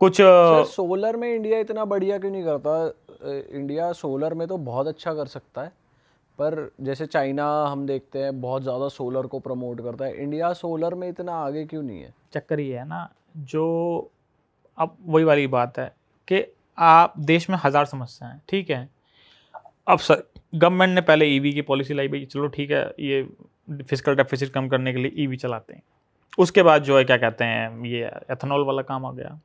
कुछ sir solar में India इतना बढ़िया क्यों नहीं करता? इंडिया सोलर में तो बहुत अच्छा कर सकता है, पर जैसे चाइना हम देखते हैं बहुत ज़्यादा सोलर को प्रमोट करता है, इंडिया सोलर में इतना आगे क्यों नहीं है? चक्कर ये है ना, जो अब वही वाली बात है कि आप देश में हज़ार समस्या हैं, ठीक है। अब सर गवर्नमेंट ने पहले ईवी की पॉलिसी लाई, भाई चलो ठीक है, ये फिजिकल डेफिसिट कम करने के लिए ईवी चलाते हैं। उसके बाद जो है क्या कहते हैं, ये एथेनॉल वाला काम आ गया।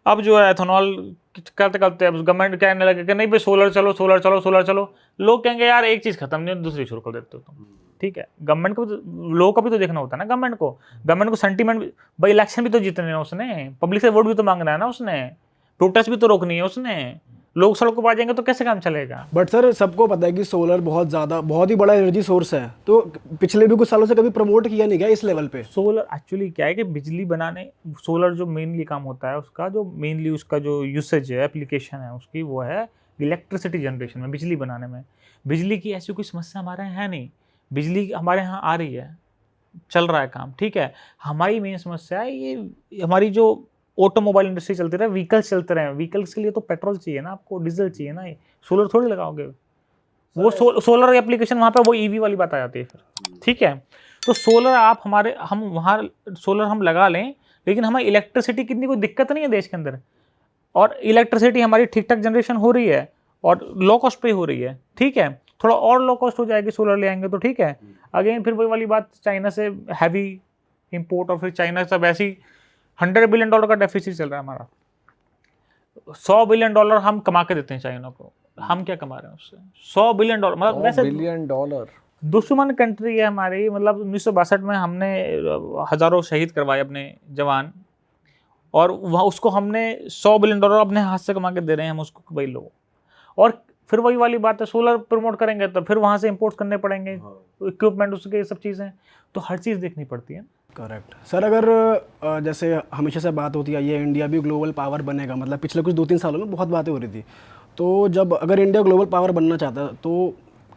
अब जो है एथेनॉल करते करते अब गवर्नमेंट कहने लगे कि नहीं भाई सोलर चलो, सोलर चलो, सोलर चलो। लोग कहेंगे यार एक चीज़ खत्म नहीं, दूसरी शुरू कर देते हो तुम। ठीक है, गवर्नमेंट को लोगों का भी तो देखना होता है ना। गवर्नमेंट को सेंटीमेंट, भाई इलेक्शन भी तो जीतने हैं उसने, पब्लिक से वोट भी तो मांगना है ना उसने, प्रोटेस्ट भी तो रोकनी है उसने। लोग सड़क पर आ जाएंगे तो कैसे काम चलेगा? बट सर सबको पता है कि सोलर बहुत ही बड़ा एनर्जी सोर्स है, तो पिछले भी कुछ सालों से कभी प्रमोट किया नहीं गया इस लेवल पे। सोलर एक्चुअली क्या है कि बिजली बनाने, सोलर जो मेनली काम होता है उसका, जो मेनली उसका जो यूसेज है, एप्लीकेशन है उसकी, वो है इलेक्ट्रिसिटी जनरेशन में, बिजली बनाने में। बिजली की ऐसी कोई समस्या हमारे यहाँ है नहीं, बिजली हमारे यहाँ आ रही है, चल रहा है काम, ठीक है। हमारी मेन समस्या है ये हमारी जो ऑटोमोबाइल इंडस्ट्री चलती रहे, व्हीकल्स चलते रहे। व्हीकल्स के लिए तो पेट्रोल चाहिए ना, आपको डीजल चाहिए ना, ये सोलर थोड़ी लगाओगे। वो सोलर एप्लीकेशन वहाँ पे वो ईवी वाली बात आ जाती है फिर, ठीक है। तो सोलर आप हमारे, हम वहाँ सोलर हम लगा लें, लेकिन हमें इलेक्ट्रिसिटी कितनी कोई दिक्कत नहीं है देश के अंदर, और इलेक्ट्रिसिटी हमारी ठीक ठाक जनरेशन हो रही है और लो कॉस्ट पे हो रही है, ठीक है। थोड़ा और लो कॉस्ट हो जाएगी, सोलर ले आएंगे तो ठीक है। अगेन फिर वही वाली बात, चाइना से हैवी इंपोर्ट, और फिर चाइना से वैसे ही $100 बिलियन का डेफिसिट चल रहा है हमारा। $100 बिलियन हम कमा के देते हैं चाइना को, हम क्या कमा रहे हैं उससे? $100 बिलियन, मतलब वैसे $100 बिलियन। दुश्मन कंट्री है हमारी। मतलब 1962 में हमने हजारों शहीद करवाए अपने जवान, और वहाँ उसको हमने $100 बिलियन अपने हाथ से कमा के दे रहे हैं हम उसको, वही लोग। और फिर वही वाली बात है, सोलर प्रमोट करेंगे तो फिर वहाँ से इंपोर्ट करने पड़ेंगे इक्विपमेंट, उसके ये सब चीज़ें, तो हर चीज़ देखनी पड़ती है। Correct sir. अगर जैसे हमेशा से बात होती आई है इंडिया भी ग्लोबल पावर बनेगा, मतलब पिछले कुछ 2-3 सालों में बहुत बातें हो रही थी, तो जब अगर इंडिया ग्लोबल पावर बनना चाहता है तो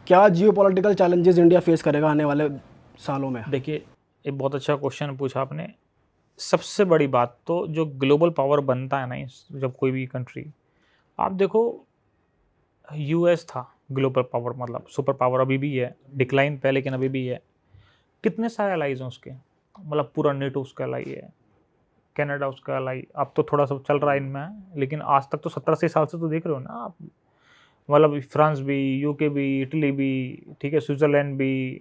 क्या जियोपॉलिटिकल चैलेंजेस इंडिया फेस करेगा आने वाले सालों में? देखिए, एक बहुत अच्छा क्वेश्चन पूछा आपने। सबसे बड़ी बात तो जो ग्लोबल पावर बनता है ना, जब कोई भी कंट्री, आप देखो यूएस था ग्लोबल पावर, मतलब सुपर पावर, अभी भी है, डिक्लाइन पे लेकिन अभी भी है। कितने सारे अलाइज हैं उसके, मतलब पूरा नेटो उसका अलाई है, कनाडा उसका अलाई। अब तो थोड़ा सा चल रहा है इनमें, लेकिन आज तक तो 70-80 साल से तो देख रहे हो ना आप, मतलब फ्रांस भी, यूके भी, इटली भी, ठीक है, स्विट्जरलैंड भी,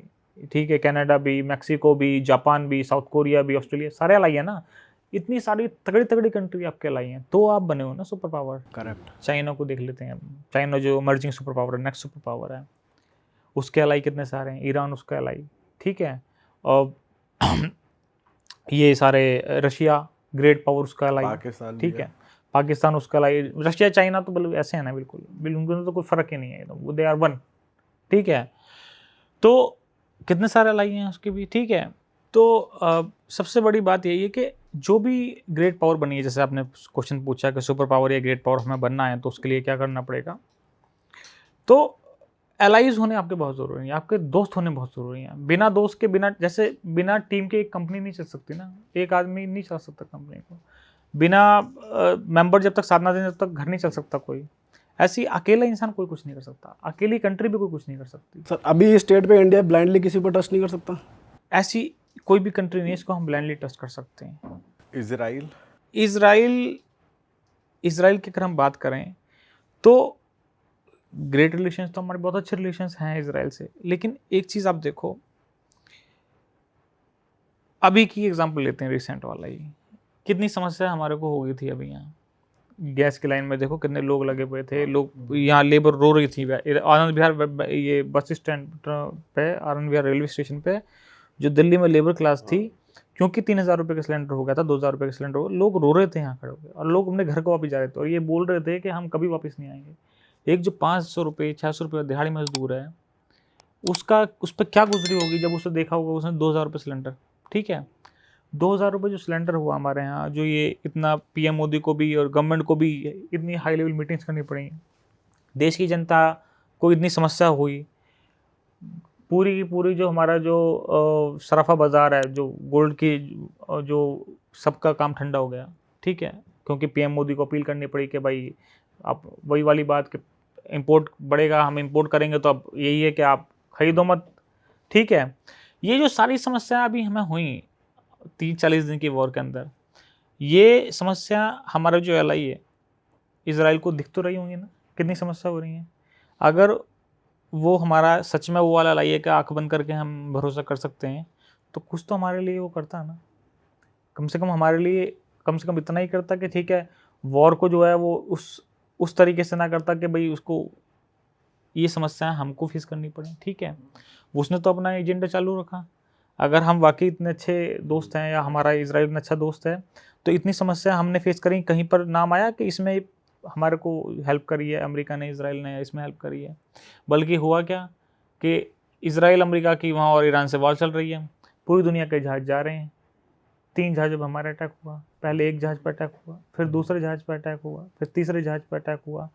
ठीक है, कनाडा भी, मैक्सिको भी, जापान भी, साउथ कोरिया भी, ऑस्ट्रेलिया, सारे अलाई है ना। इतनी सारी तगड़ी तगड़ी कंट्री आपके अलाई हैं, तो आप बने हो ना सुपर पावर। करेक्ट। चाइना को देख लेते हैं, चाइना जो इमर्जिंग सुपर पावर है, नेक्स्ट सुपर पावर है, उसके अलाई कितने सारे हैं, ईरान उसका अलाई, ठीक है। और ये सारे, रशिया ग्रेट पावर उसका अलाई, पाकिस्तान ठीक है, पाकिस्तान उसका अलाई। रशिया चाइना तो बिल्कुल ऐसे है ना, बिल्कुल उनके तो कोई फर्क ही नहीं है, वो दे आर वन, ठीक है। तो कितने सारे अलाई हैं उसके भी, ठीक है। तो सबसे बड़ी बात यही है कि जो भी ग्रेट पावर बनी है, जैसे आपने क्वेश्चन पूछा कि सुपर पावर या ग्रेट पावर हमें बनना है तो उसके लिए क्या करना पड़ेगा, तो एलाइज होने आपके बहुत ज़रूरी है, आपके दोस्त होने बहुत ज़रूरी हैं। बिना दोस्त के, बिना, जैसे बिना टीम के एक कंपनी नहीं चल सकती ना, एक आदमी नहीं चला सकता कंपनी को। बिना मेंबर जब तक साथ ना दें तब तक घर नहीं चल सकता कोई। ऐसी अकेला इंसान कोई कुछ नहीं कर सकता, अकेली कंट्री भी कोई कुछ नहीं कर सकती। सर अभी स्टेट पे इंडिया ब्लाइंडली किसी पर ट्रस्ट नहीं कर सकता? ऐसी कोई भी कंट्री नहीं है इसको हम ब्लाइंडली ट्रस्ट कर सकते हैं। इजराइल इसराइल की अगर हम बात करें तो ग्रेट रिलेशंस तो हमारे बहुत अच्छे रिलेशंस हैं इसराइल से, लेकिन एक चीज़ आप देखो, अभी की एग्जांपल लेते हैं, रिसेंट वाला ही, कितनी समस्या हमारे को हो गई थी अभी यहाँ गैस की लाइन में। देखो कितने लोग लगे हुए थे, लोग यहाँ लेबर रो रही थी। आनंद विहार, ये बस स्टैंड पे, आनंद विहार रेलवे स्टेशन पे, जो दिल्ली में लेबर क्लास थी, क्योंकि 3,000 रुपये का सिलेंडर हो गया था, 2,000 रुपये का सिलेंडर हो गया, लोग रो रहे थे यहाँ खड़े होकर, और लोग अपने घर को वापस जा रहे थे, और ये बोल रहे थे कि हम कभी वापस नहीं आएंगे। एक जो 500 रुपये 600 रुपये दिहाड़ी मजदूर है, उसका उस पर क्या गुजरी होगी जब उसने देखा होगा उसने 2,000 रुपये सिलेंडर, ठीक है। 2,000 रुपये जो सिलेंडर हुआ हमारे यहाँ, जो ये इतना पीएम मोदी को भी और गवर्नमेंट को भी इतनी हाई लेवल मीटिंग्स करनी पड़ी, देश की जनता को इतनी समस्या हुई, पूरी की पूरी जो हमारा जो सराफा बाज़ार है, जो गोल्ड की, जो सबका काम ठंडा हो गया, ठीक है। क्योंकि पीएम मोदी को अपील करनी पड़ी कि भाई आप वही वाली बात कि इंपोर्ट बढ़ेगा, हम इंपोर्ट करेंगे तो अब यही है कि आप खरीदो मत। ठीक है, ये जो सारी समस्या अभी हमें हुई 30-40 दिन की वॉर के अंदर, ये समस्या हमारा जो एलाई है इजराइल को दिख तो रही होंगी ना, कितनी समस्या हो रही है। अगर वो हमारा सच में वो वाला एलाई है कि आँख बंद करके हम भरोसा कर सकते हैं, तो कुछ तो हमारे लिए वो करता है ना, कम से कम हमारे लिए कम से कम इतना ही करता कि ठीक है, वॉर को जो है वो उस तरीके से ना करता कि भाई उसको ये समस्याएं हमको फेस करनी पड़े। ठीक है, उसने तो अपना एजेंडा चालू रखा। अगर हम वाकई इतने अच्छे दोस्त हैं या हमारा इजराइल इतना अच्छा दोस्त है, तो इतनी समस्या हमने फेस करी, कहीं पर नाम आया कि इसमें हमारे को हेल्प करी है अमेरिका ने, इजराइल ने इसमें हेल्प करी है। बल्कि हुआ क्या कि इजराइल अमेरिका की वहाँ और ईरान से वॉर चल रही है, पूरी दुनिया के जहाज जा रहे हैं। 3 जहाज जब हमारा अटैक हुआ, पहले एक जहाज पर अटैक हुआ, फिर दूसरे जहाज पर अटैक हुआ, फिर तीसरे जहाज पर अटैक हुआ,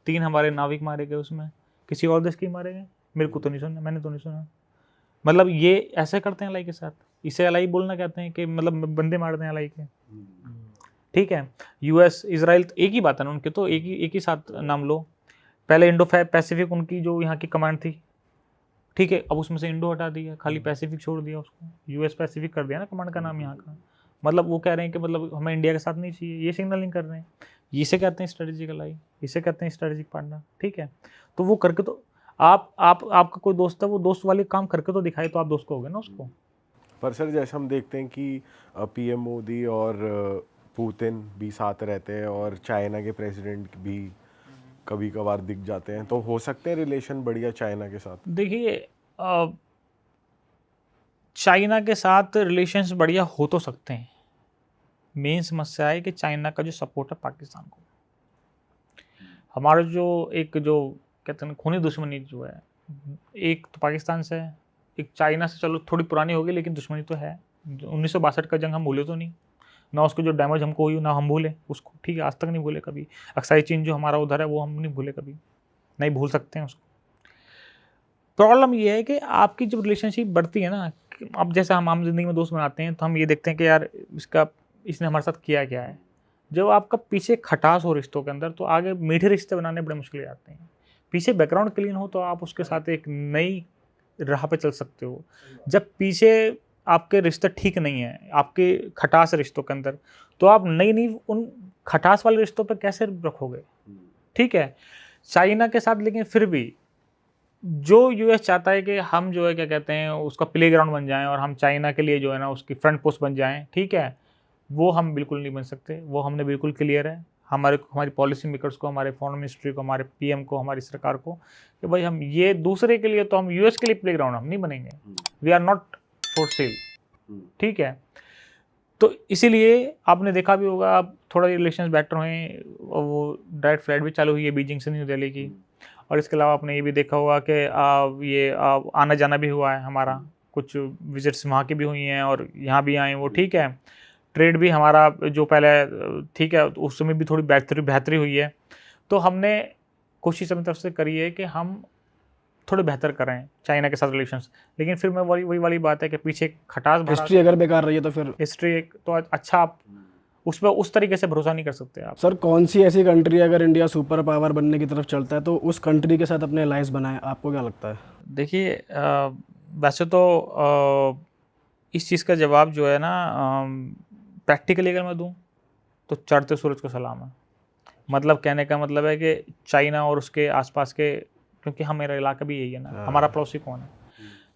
3 हमारे नाविक मारे गए उसमें। किसी और देश के मारे गए? मेरे को तो नहीं सुना, मैंने तो नहीं सुना। मतलब ये ऐसे करते हैं एलाई के साथ, इसे एलाई बोलना कहते हैं कि मतलब बंदे मारते हैं एलाई के। ठीक है, यूएस इजराइल एक ही बात है ना उनके, तो एक ही साथ नाम लो। पहले इंडो पैसिफिक उनकी जो यहाँ की कमांड थी, ठीक है, अब उसमें से इंडो हटा दिया, खाली पैसिफिक छोड़ दिया उसको, यूएस पैसिफिक कर दिया ना कमांड का नाम यहाँ का। मतलब वो कह रहे हैं कि मतलब हमें इंडिया के साथ नहीं चाहिए, ये सिग्नलिंग कर रहे हैं। इसे कहते हैं स्ट्रेटेजिक एलाई, इसे कहते हैं स्ट्रेटेजिक पार्टनर। ठीक है, तो वो करके तो आपका कोई दोस्त है, वो दोस्त वाले काम करके तो दिखाए तो आप दोस्त कहोगे ना उसको। पर सर जैसे हम देखते हैं कि पीएम मोदी और पुतिन भी साथ रहते हैं और चाइना के प्रेसिडेंट भी कभी कभार दिख जाते हैं, तो हो सकते हैं रिलेशन बढ़िया चाइना के साथ। देखिए चाइना के साथ रिलेशंस बढ़िया हो तो सकते हैं, मेन समस्या है कि चाइना का जो सपोर्ट है पाकिस्तान को, हमारा जो कहते हैं खूनी दुश्मनी जो है, एक तो पाकिस्तान से है, एक चाइना से चलो थोड़ी पुरानी होगी लेकिन दुश्मनी तो है। 1962 का जंग हम भूले तो नहीं ना, उसको जो डैमेज हमको हुई ना हम भूले उसको। ठीक है, आज तक नहीं भूले कभी। अक्साई चीन जो हमारा उधर है वो हम नहीं भूले कभी, नहीं भूल सकते हैं उसको। प्रॉब्लम ये है कि आपकी जब रिलेशनशिप बढ़ती है ना, अब जैसे हम आम जिंदगी में दोस्त बनाते हैं तो हम ये देखते हैं कि यार इसने हमारे साथ किया क्या है। जब आपका पीछे खटास हो रिश्तों के अंदर, तो आगे मीठे रिश्ते बनाने बड़े मुश्किल आते हैं। पीछे बैकग्राउंड क्लीन हो तो आप उसके साथ एक नई राह पे चल सकते हो। जब पीछे आपके रिश्ते ठीक नहीं है, आपके खटास रिश्तों के अंदर, तो आप नई उन खटास वाले रिश्तों पे कैसे रखोगे। ठीक है, चाइना के साथ लेकिन फिर भी जो यूएस चाहता है कि हम जो है क्या कहते हैं उसका प्लेग्राउंड बन जाएं और हम चाइना के लिए जो है ना उसकी फ्रंट पोस्ट बन जाएं, ठीक है, वो हम बिल्कुल नहीं बन सकते। वो हमने बिल्कुल क्लियर है हमारी पॉलिसी मेकर्स को, हमारे फॉरेन मिनिस्ट्री को, हमारे पीएम को, हमारी सरकार को, कि भाई हम ये दूसरे के लिए, तो हम यूएस के लिए प्लेग्राउंड हम नहीं बनेंगे। We are not for sale. ठीक है, तो इसीलिए आपने देखा भी होगा, अब थोड़ा रिलेशंस बेटर हुए, वो डायरेक्ट फ्लाइट भी चालू हुई है बीजिंग से न्यू दिल्ली की। और इसके अलावा आपने ये भी देखा होगा कि ये आना जाना भी हुआ है हमारा, कुछ विजिट्स वहाँ की भी हुई हैं और यहाँ भी आए वो। ठीक है, ट्रेड भी हमारा जो पहले ठीक है उस समय भी थोड़ी बेहतरी हुई है। तो हमने कोशिश अपनी तरफ से करी है कि हम थोड़े बेहतर करें चाइना के साथ रिलेशंस। लेकिन फिर मैं वही वाली बात है कि पीछे खटास हिस्ट्री अगर बेकार रही है तो फिर हिस्ट्री एक तो अच्छा, आप उस पर उस तरीके से भरोसा नहीं कर सकते आप। सर कौन सी ऐसी कंट्री अगर इंडिया सुपर पावर बनने की तरफ चलता है तो उस कंट्री के साथ अपने अलायंस बनाए, आपको क्या लगता है? देखिए वैसे तो इस चीज़ का जवाब जो है ना प्रैक्टिकली अगर मैं दूं तो चढ़ते सूरज को सलाम है। मतलब कहने का मतलब है कि चाइना और उसके आसपास के, क्योंकि हमारा इलाका भी यही है ना, हमारा पड़ोसी कौन है।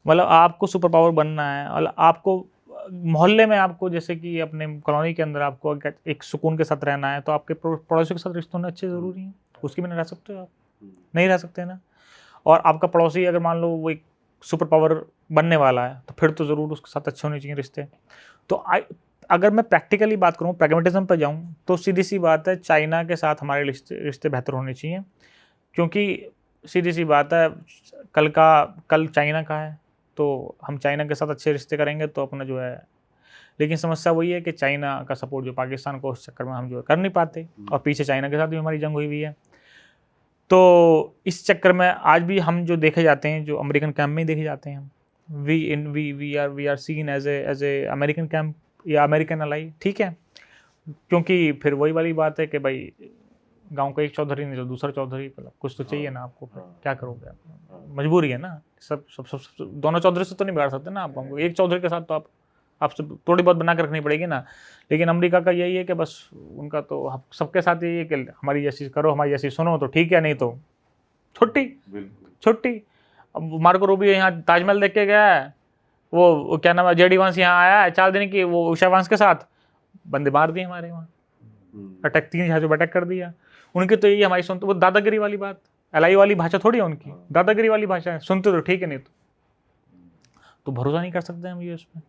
मतलब आपको सुपर पावर बनना है और आपको मोहल्ले में, आपको जैसे कि अपने कॉलोनी के अंदर आपको एक सुकून के साथ रहना है, तो आपके पड़ोसी के साथ रिश्ते होने अच्छे ज़रूरी हैं। उसके बिना रह सकते हो आप? नहीं रह सकते ना। और आपका पड़ोसी अगर मान लो वो एक सुपर पावर बनने वाला है, तो फिर तो ज़रूर उसके साथ अच्छे होने चाहिए रिश्ते। तो अगर मैं प्रैक्टिकली बात करूँ, प्रैग्मेटिज्म पर जाऊँ, तो सीधी सी बात है चाइना के साथ हमारे रिश्ते बेहतर होने चाहिए। क्योंकि सीधी सी बात है, कल चाइना का है तो हम चाइना के साथ अच्छे रिश्ते करेंगे तो अपना जो है। लेकिन समस्या वही है कि चाइना का सपोर्ट जो पाकिस्तान को, उस चक्कर में हम जो है कर नहीं पाते, और पीछे चाइना के साथ भी हमारी जंग हुई है। तो इस चक्कर में आज भी हम जो देखे जाते हैं, जो अमेरिकन कैंप में ही देखे जाते हैं, we are seen as a American camp या अमेरिकन अलाई। ठीक है, क्योंकि फिर वही वाली बात है कि भाई गांव का एक चौधरी नहीं तो दूसरा चौधरी, मतलब कुछ तो चाहिए ना आपको, फिर क्या करोगे आप, मजबूरी है ना। सब दोनों चौधरी से तो नहीं बिगाड़ सकते ना आप हमको, एक चौधरी के साथ तो आप सब थोड़ी बहुत बना कर रखनी पड़ेगी ना। लेकिन अमेरिका का यही है कि बस उनका तो सबके साथ यही है कि हमारी जैसी करो, हमारी जैसी सुनो तो ठीक है, नहीं तो छुट्टी छुट्टी। अब मार्को रूबियो यहाँ ताजमहल देख के गया है, वो क्या नाम है जेडी वांस यहाँ आया है 4 दिन की, वो उषा वांस के साथ बंदे मार दिए हमारे वहाँ, अटैक 3 जहाजों पर अटैक कर दिया। उनकी तो यही हमारी सुनते, वो दादागिरी वाली बात, एलाई वाली भाषा थोड़ी है उनकी, दादागिरी वाली भाषा है, सुनते तो ठीक है, नहीं तो भरोसा नहीं कर सकते हम यूएस पे।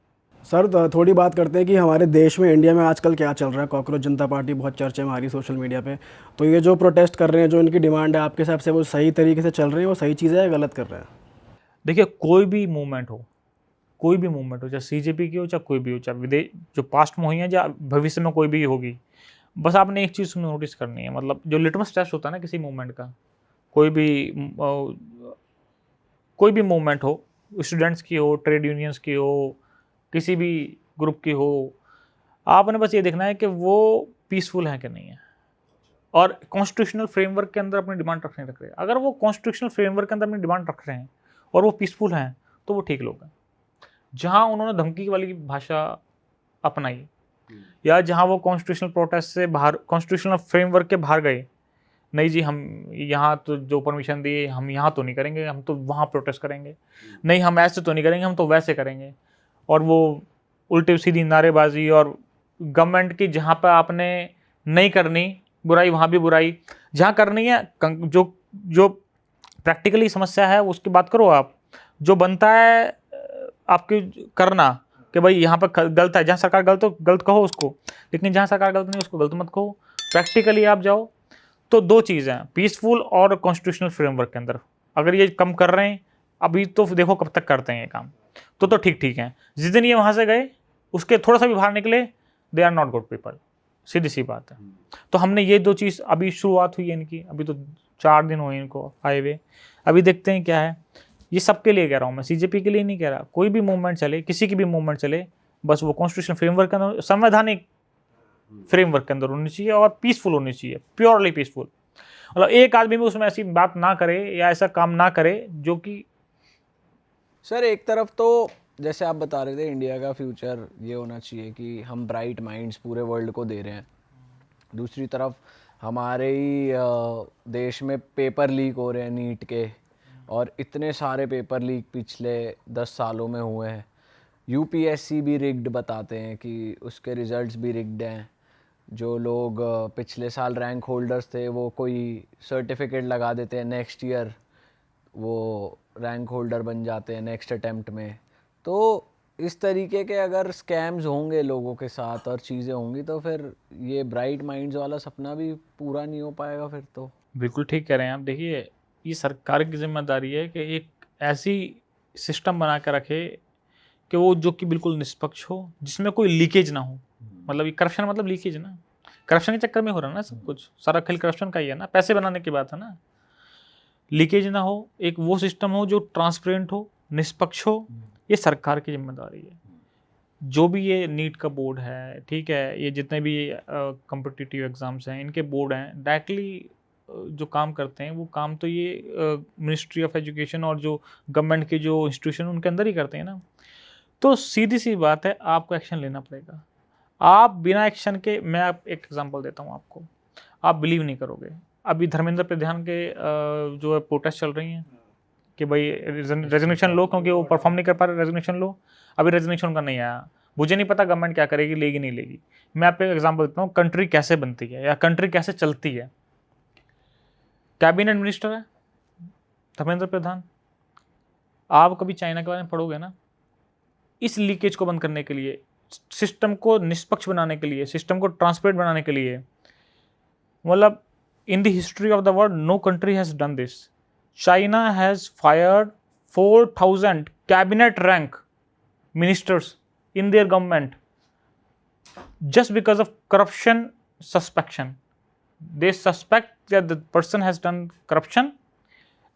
सर थोड़ी बात करते हैं कि हमारे देश में, इंडिया में आजकल क्या चल रहा है। कॉकरोच जनता पार्टी बहुत चर्चा में आ रही है सोशल मीडिया पे। तो ये जो प्रोटेस्ट कर रहे हैं, जो इनकी डिमांड है, आपके हिसाब से वो सही तरीके से चल रही है, वो सही चीज़ है या गलत कर रहे हैं? देखिए कोई भी मूवमेंट हो, कोई भी मूवमेंट हो, चाहे सीजेपी की हो, चाहे कोई भी हो, चाहे विदेश जो पास्ट में हुई है, या भविष्य में कोई भी होगी, बस आपने एक चीज़ नोटिस करनी है, मतलब जो लिटमस टेस्ट होता है ना किसी मूवमेंट का, कोई भी मूवमेंट हो, स्टूडेंट्स की हो, ट्रेड यूनियंस की हो, किसी भी ग्रुप की हो, आपने बस ये देखना है कि वो पीसफुल है कि नहीं है, और कॉन्स्टिट्यूशनल फ्रेमवर्क के अंदर अपनी डिमांड रख रहे हैं। अगर वो कॉन्स्टिट्यूशनल फ्रेमवर्क के अंदर अपनी डिमांड रख रहे हैं और वो पीसफुल हैं, तो वो ठीक लोग हैं। जहाँ उन्होंने धमकी वाली भाषा अपनाई, या जहाँ वो कॉन्स्टिट्यूशनल प्रोटेस्ट से बाहर, कॉन्स्टिट्यूशनल फ्रेमवर्क के बाहर गए, नहीं जी हम यहाँ तो जो परमिशन दिए हम यहाँ तो नहीं करेंगे, हम तो वहाँ प्रोटेस्ट करेंगे, नहीं हम ऐसे तो नहीं करेंगे, हम तो वैसे करेंगे, और वो उल्टी सीधी नारेबाजी, और गवर्नमेंट की जहाँ पर आपने नहीं करनी बुराई वहाँ भी बुराई, जहाँ करनी है जो प्रैक्टिकली समस्या है उसकी बात करो आप, जो बनता है आपकी करना कि भाई यहाँ पर गलत है, जहाँ सरकार गलत हो गलत कहो उसको, लेकिन जहाँ सरकार गलत नहीं उसको गलत मत कहो, प्रैक्टिकली आप जाओ। तो 2 चीज़ें हैं, पीसफुल और कॉन्स्टिट्यूशनल फ्रेमवर्क के अंदर अगर ये कम कर रहे हैं अभी, तो देखो कब तक करते हैं ये काम, तो ठीक है। जिस दिन ये वहाँ से गए उसके थोड़ा सा भी बाहर निकले, they are not good people, सीधी सी बात है। तो हमने ये 2 चीज़, अभी शुरुआत हुई है इनकी, अभी तो 4 दिन हुए इनको आए हुए, अभी देखते हैं क्या है। ये सबके लिए कह रहा हूँ मैं, सीजेपी के लिए नहीं कह रहा, कोई भी मूवमेंट चले, किसी की भी मूवमेंट चले, बस वो कॉन्स्टिट्यूशन फ्रेमवर्क के अंदर, संवैधानिक फ्रेमवर्क के अंदर होनी चाहिए, और पीसफुल होनी चाहिए, प्योरली पीसफुल। मतलब एक आदमी भी उसमें ऐसी बात ना करे या ऐसा काम ना करे जो कि। सर एक तरफ तो जैसे आप बता रहे थे इंडिया का फ्यूचर ये होना चाहिए कि हम ब्राइट माइंड्स पूरे वर्ल्ड को दे रहे हैं, दूसरी तरफ हमारे ही देश में पेपर लीक हो रहे हैं नीट के, और इतने सारे पेपर लीक पिछले 10 सालों में हुए हैं। यूपीएससी भी रिग्ड बताते हैं कि उसके रिजल्ट्स भी रिग्ड हैं। जो लोग पिछले साल रैंक होल्डर्स थे वो कोई सर्टिफिकेट लगा देते हैं, नेक्स्ट ईयर वो रैंक होल्डर बन जाते हैं नेक्स्ट अटेम्प्ट में। तो इस तरीके के अगर स्कैम्स होंगे लोगों के साथ और चीज़ें होंगी, तो फिर ये ब्राइट माइंड्स वाला सपना भी पूरा नहीं हो पाएगा फिर तो। बिल्कुल ठीक कह रहे हैं आप। देखिए ये सरकार की जिम्मेदारी है कि एक ऐसी सिस्टम बना के रखे कि वो जो कि बिल्कुल निष्पक्ष हो, जिसमें कोई लीकेज ना हो। मतलब ये करप्शन मतलब लीकेज ना, करप्शन के चक्कर में हो रहा है ना सब कुछ, सारा खेल करप्शन का ही है ना, पैसे बनाने की बात है ना। लीकेज ना हो, एक वो सिस्टम हो जो ट्रांसपेरेंट हो, निष्पक्ष हो, ये सरकार की जिम्मेदारी है। जो भी ये नीट का बोर्ड है, ठीक है, ये जितने भी कॉम्पिटिटिव एग्ज़ाम्स हैं इनके बोर्ड हैं, डायरेक्टली जो काम करते हैं वो काम तो ये मिनिस्ट्री ऑफ एजुकेशन और जो गवर्नमेंट के जो इंस्टीट्यूशन उनके अंदर ही करते हैं ना। तो सीधी सी बात है, आपको एक्शन लेना पड़ेगा। आप बिना एक्शन के, मैं आप एक एग्जांपल देता हूँ आपको, आप बिलीव नहीं करोगे, अभी धर्मेंद्र प्रधान के जो है प्रोटेस्ट चल रही हैं कि भाई रेजिग्नेशन लो, क्योंकि वो परफॉर्म नहीं कर पा रहे, रेजिग्नेशन लो। अभी रेजिग्नेशन का नहीं आया, मुझे नहीं पता गवर्नमेंट क्या करेगी, लेगी नहीं लेगी। मैं आपको एक एग्जांपल देता हूँ, कंट्री कैसे बनती है या कंट्री कैसे चलती है। कैबिनेट मिनिस्टर है धर्मेंद्र प्रधान, आप कभी चाइना के बारे में पढ़ोगे ना, इस लीकेज को बंद करने के लिए, सिस्टम को निष्पक्ष बनाने के लिए, सिस्टम को ट्रांसपेरेंट बनाने के लिए, मतलब in the history of the world no country has done this. China has fired 4000 cabinet rank ministers in their government just because of corruption suspicion. They suspect that the person has done corruption,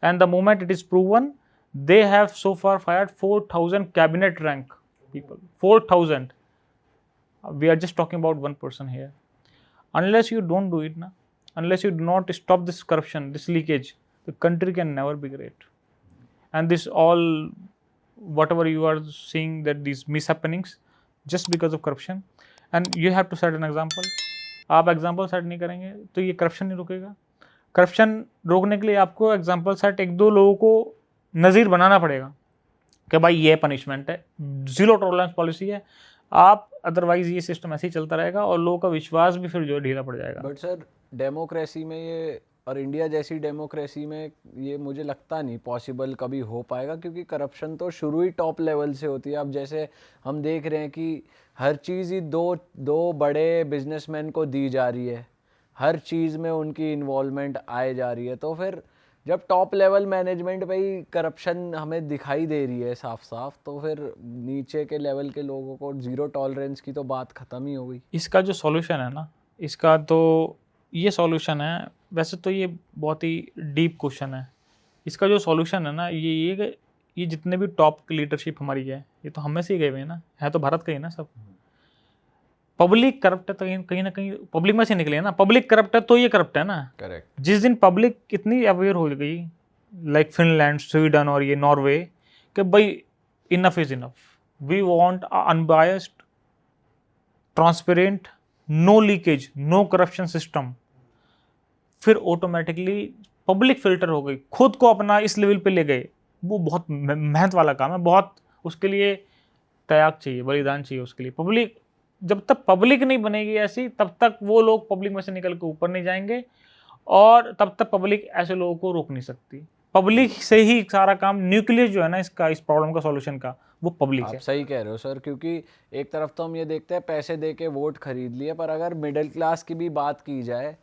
and the moment it is proven, they have so far fired 4000 cabinet rank people. 4000. We are just talking about one person here. Unless you don't do it na, unless you do not stop this corruption, this leakage, the country can never be great. And this all, whatever you are seeing, that these mishappenings just because of corruption, and you have to set an example. आप example set नहीं करेंगे तो ये corruption नहीं रुकेगा. Corruption रोकने के लिए आपको एग्जाम्पल सेट 1-2 लोगों को नज़ीर बनाना पड़ेगा कि भाई ये पनिशमेंट है, जीरो टॉलरेंस पॉलिसी है आप, अदरवाइज ये सिस्टम ऐसे ही चलता रहेगा और लोगों का विश्वास भी फिर जो है ढीला पड़ जाएगा. बट सर डेमोक्रेसी में ये, और इंडिया जैसी डेमोक्रेसी में ये मुझे लगता नहीं पॉसिबल कभी हो पाएगा, क्योंकि करप्शन तो शुरू ही टॉप लेवल से होती है. अब जैसे हम देख रहे हैं कि हर चीज़ ही दो बड़े बिजनेसमैन को दी जा रही है, हर चीज़ में उनकी इन्वॉल्वमेंट आए जा रही है. तो फिर जब टॉप लेवल मैनेजमेंट पे ही करप्शन हमें दिखाई दे रही है साफ साफ, तो फिर नीचे के लेवल के लोगों को जीरो टॉलरेंस की तो बात ख़त्म ही हो गई. इसका जो सॉल्यूशन है ना, इसका तो ये सॉल्यूशन है, वैसे तो ये बहुत ही डीप क्वेश्चन है. इसका जो सॉल्यूशन है ना, ये जितने भी टॉप की लीडरशिप हमारी है, ये तो हम में से ही गए हुए हैं ना, है तो भारत का ही ना सब. पब्लिक करप्ट है तो कहीं ना कहीं पब्लिक में से निकले हैं ना. पब्लिक करप्ट है तो ये करप्ट है ना. करेक्ट. जिस दिन पब्लिक इतनी अवेयर हो गई, लाइक फिनलैंड, स्वीडन और ये नॉर्वे, कि भाई enough is enough, we want unbiased, transparent, no leakage, no corruption system, फिर ऑटोमेटिकली पब्लिक फिल्टर हो गई, खुद को अपना इस लेवल पे ले गए. वो बहुत मेहनत वाला काम है, बहुत उसके लिए त्याग चाहिए, बलिदान चाहिए उसके लिए. पब्लिक, जब तक पब्लिक नहीं बनेगी ऐसी, तब तक वो लोग पब्लिक में से निकल के ऊपर नहीं जाएंगे, और तब तक पब्लिक ऐसे लोगों को रोक नहीं सकती. पब्लिक से ही सारा काम, न्यूक्लियस जो है ना इसका, इस प्रॉब्लम का सॉल्यूशन का, वो पब्लिक है. आप सही कह रहे हो सर, क्योंकि एक तरफ तो हम ये देखते हैं पैसे दे के वोट खरीद लिए, पर अगर मिडिल क्लास की भी बात की जाए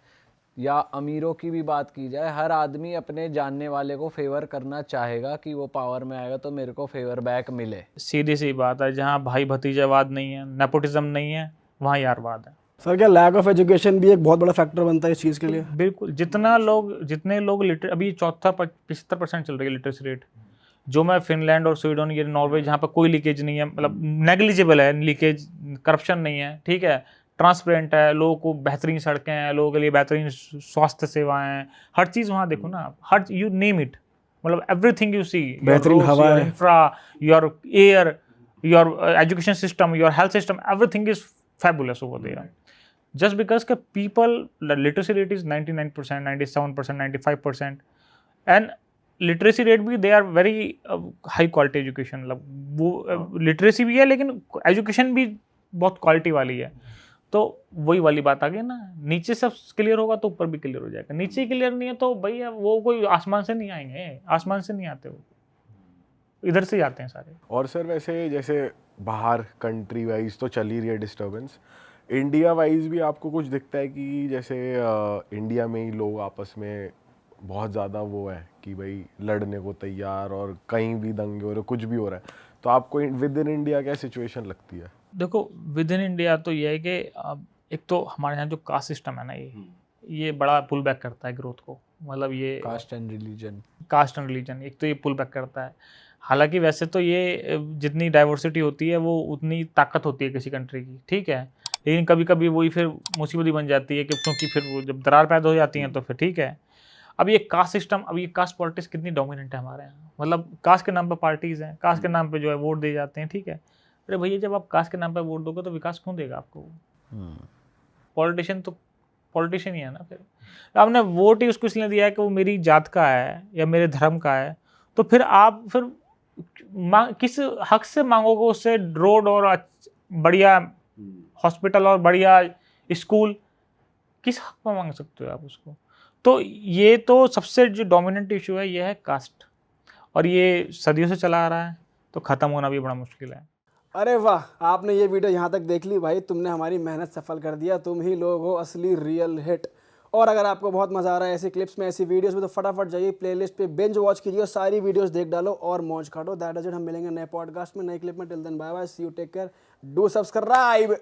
या अमीरों की भी बात की जाए, हर आदमी अपने जानने वाले को फेवर करना चाहेगा कि वो पावर में आएगा तो मेरे को फेवर बैक मिले. सीधी सी बात है, जहाँ भाई भतीजावाद नहीं है, नेपोटिज्म नहीं है, वहाँ यारवाद है. सर क्या लैक ऑफ एजुकेशन भी एक बहुत बड़ा फैक्टर बनता है इस चीज़ के लिए? बिल्कुल. जितने लोग अभी 75% चल रही है लिटरेसी रेट, जो मैं फिनलैंड और स्वीडन, ये नॉर्वे, जहाँ पर कोई लीकेज नहीं है, मतलब नेग्लिजिबल है लीकेज, करप्शन नहीं है, ठीक है, ट्रांसपेरेंट है, लोगों को बेहतरीन सड़कें हैं, लोगों के लिए बेहतरीन स्वास्थ्य सेवाएं हैं, हर चीज़ वहाँ देखो ना, हर यू नेम इट, मतलब एवरीथिंग यू सी, बेहतरीन हवा है, infra, your air, your education system, your health system, everything is fabulous over there. Just because the people, the literacy rate is 99%, 97%, 95%, and literacy rate भी they are very high quality education. मतलब वो literacy भी है लेकिन education भी बहुत quality वाली है. तो वही वाली बात आ गई ना, नीचे सब क्लियर होगा तो ऊपर भी क्लियर हो जाएगा. नीचे क्लियर नहीं है तो भैया वो कोई आसमान से नहीं आएंगे, आसमान से नहीं आते, वो इधर से आते हैं सारे. और सर वैसे जैसे बाहर कंट्री वाइज तो चल ही रही है डिस्टर्बेंस, इंडिया वाइज भी आपको कुछ दिखता है कि जैसे इंडिया में ही लोग आपस में बहुत ज़्यादा वो है कि भाई लड़ने को तैयार, और कहीं भी दंगे हो रहे, कुछ भी हो रहा है, तो आपको विद इन इंडिया क्या सिचुएशन लगती है? देखो विद इन इंडिया तो ये है कि एक तो हमारे यहाँ जो कास्ट सिस्टम है ना, ये बड़ा पुल बैक करता है ग्रोथ को. मतलब ये कास्ट एंड रिलीजन, एक तो ये पुल बैक करता है. हालांकि वैसे तो ये जितनी डाइवर्सिटी होती है वो उतनी ताकत होती है किसी कंट्री की, ठीक है, लेकिन कभी कभी वही फिर मुसीबत ही बन जाती है, क्योंकि फिर वो जब दरार पैदा हो जाती हैं तो फिर ठीक है. अब ये कास्ट सिस्टम, अब ये कास्ट पॉलिटिक्स कितनी डोमिनेंट है हमारे यहाँ, मतलब कास्ट के नाम पर पार्टीज़ हैं, कास्ट के नाम पे जो है वोट दिए जाते हैं, ठीक है. अरे भैया जब आप कास्ट के नाम पर वोट दोगे तो विकास कौन देगा आपको? पॉलिटिशियन तो पॉलिटिशियन ही है ना. फिर आपने वोट ही उसको इसलिए दिया है कि वो मेरी जात का है या मेरे धर्म का है, तो फिर आप फिर किस हक से मांगोगे उससे रोड और बढ़िया हॉस्पिटल और बढ़िया स्कूल? किस हक पर मांग सकते हो आप उसको? तो ये तो सबसे जो डोमिनेंट इशू है ये है कास्ट, और ये सदियों से चला आ रहा है, तो ख़त्म होना भी बड़ा मुश्किल है. अरे वाह, आपने ये वीडियो यहाँ तक देख ली भाई, तुमने हमारी मेहनत सफल कर दिया. तुम ही लोग हो असली रियल हिट. और अगर आपको बहुत मज़ा आ रहा है ऐसी क्लिप्स में, ऐसी वीडियोस में, तो फटाफट जाइए प्लेलिस्ट पे, बिंज वॉच कीजिए, सारी वीडियोस देख डालो और मौज काटो. That is it. हम मिलेंगे नए पॉडकास्ट में, नए क्लिप में. Till then bye bye, see you, take care, do subscribe.